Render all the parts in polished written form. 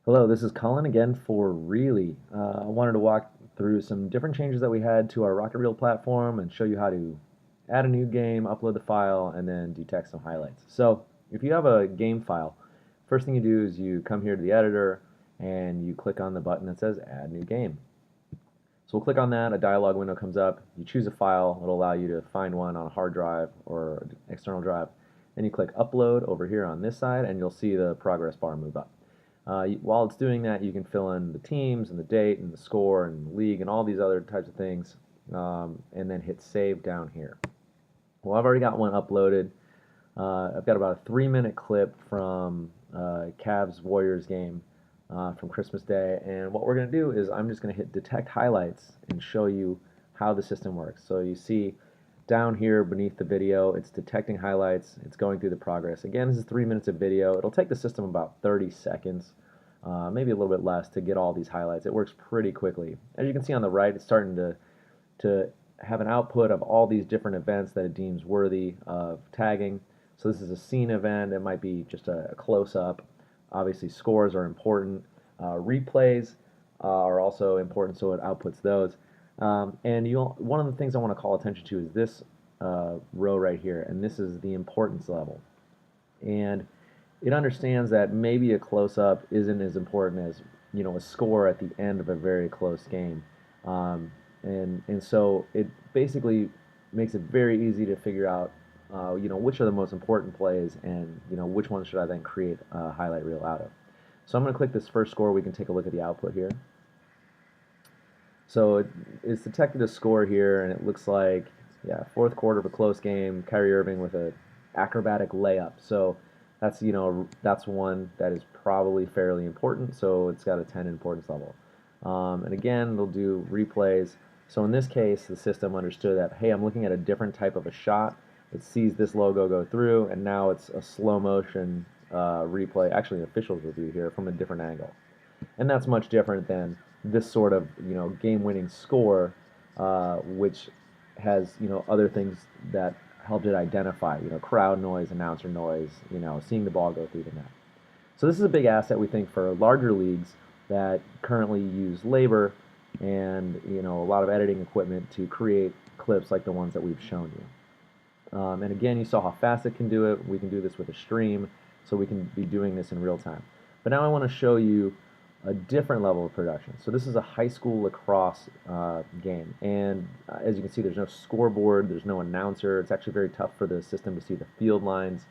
Hello, this is Colin again for Reely. I wanted to walk through some different changes that we had to our RocketReel platform and show you how to add a new game, upload the file, and then detect some highlights. So if you have a game file, first thing you do is you come here to the editor and you click on the button that says Add New Game. So we'll click on that, a dialog window comes up, you choose a file, it'll allow you to find one on a hard drive or external drive, then you click Upload over here on this side and you'll see the progress bar move up. While it's doing that, you can fill in the teams and the date and the score and the league and all these other types of things, and then hit save down here. Well, I've already got one uploaded. I've got about a 3-minute clip from Cavs Warriors game from Christmas Day, and what we're going to do is I'm just going to hit detect highlights and show you how the system works. So you see down here beneath the video, it's detecting highlights, it's going through the progress. Again, this is 3 minutes of video. It'll take the system about 30 seconds, maybe a little bit less, to get all these highlights. It works pretty quickly. As you can see on the right, it's starting to have an output of all these different events that it deems worthy of tagging. So this is a scene event. It might be just a close-up. Obviously, scores are important. Replays are also important, so it outputs those. And one of the things I want to call attention to is this row right here, and this is the importance level. And it understands that maybe a close-up isn't as important as a score at the end of a very close game, and so it basically makes it very easy to figure out which are the most important plays, and which ones should I then create a highlight reel out of. So I'm going to click this first score. We can take a look at the output here. So it's detected a score here, and it looks like, yeah, fourth quarter of a close game, Kyrie Irving with an acrobatic layup. So that's that's one that is probably fairly important. So it's got a 10 importance level. And again, they'll do replays. So in this case, the system understood that, hey, I'm looking at a different type of a shot. It sees this logo go through, and now it's a slow motion replay, actually an official's review here from a different angle. And that's much different than this sort of game-winning score, which has other things that helped it identify, crowd noise, announcer noise, seeing the ball go through the net. So this is a big asset, we think, for larger leagues that currently use labor and a lot of editing equipment to create clips like the ones that we've shown you. And again, you saw how fast it can do it. We can do this with a stream, so we can be doing this in real time. But now I want to show you a different level of production. So this is a high school lacrosse game, and as you can see, there's no scoreboard, there's no announcer. It's actually very tough for the system to see the field lines,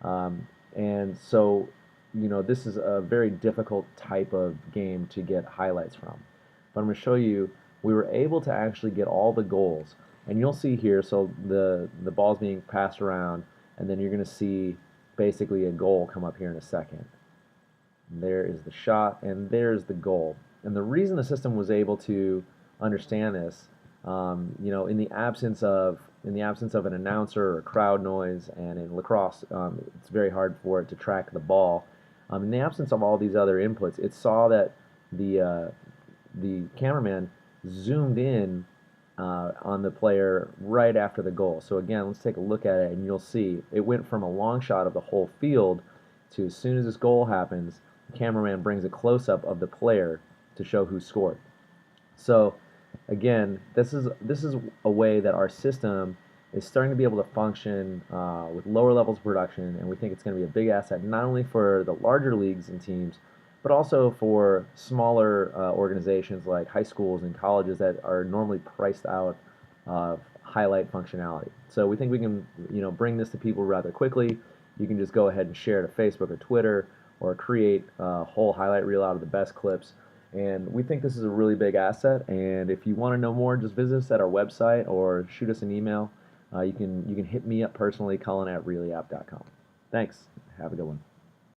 and so this is a very difficult type of game to get highlights from. But I'm going to show you we were able to actually get all the goals, and you'll see here. So the ball's being passed around, and then you're going to see basically a goal come up here in a second. There is the shot, and there's the goal. And the reason the system was able to understand this, in the absence of an announcer or crowd noise, and in lacrosse, it's very hard for it to track the ball. In the absence of all these other inputs, it saw that the cameraman zoomed in on the player right after the goal. So again, let's take a look at it, and you'll see it went from a long shot of the whole field to, as soon as this goal happens, the cameraman brings a close-up of the player to show who scored. So again, this is a way that our system is starting to be able to function with lower levels of production, and we think it's going to be a big asset not only for the larger leagues and teams, but also for smaller organizations like high schools and colleges that are normally priced out of highlight functionality. So we think we can bring this to people rather quickly. You can just go ahead and share it to Facebook or Twitter, or create a whole highlight reel out of the best clips. And we think this is a really big asset. And if you want to know more, just visit us at our website or shoot us an email. You can hit me up personally, Colin@reelyapp.com. Thanks. Have a good one.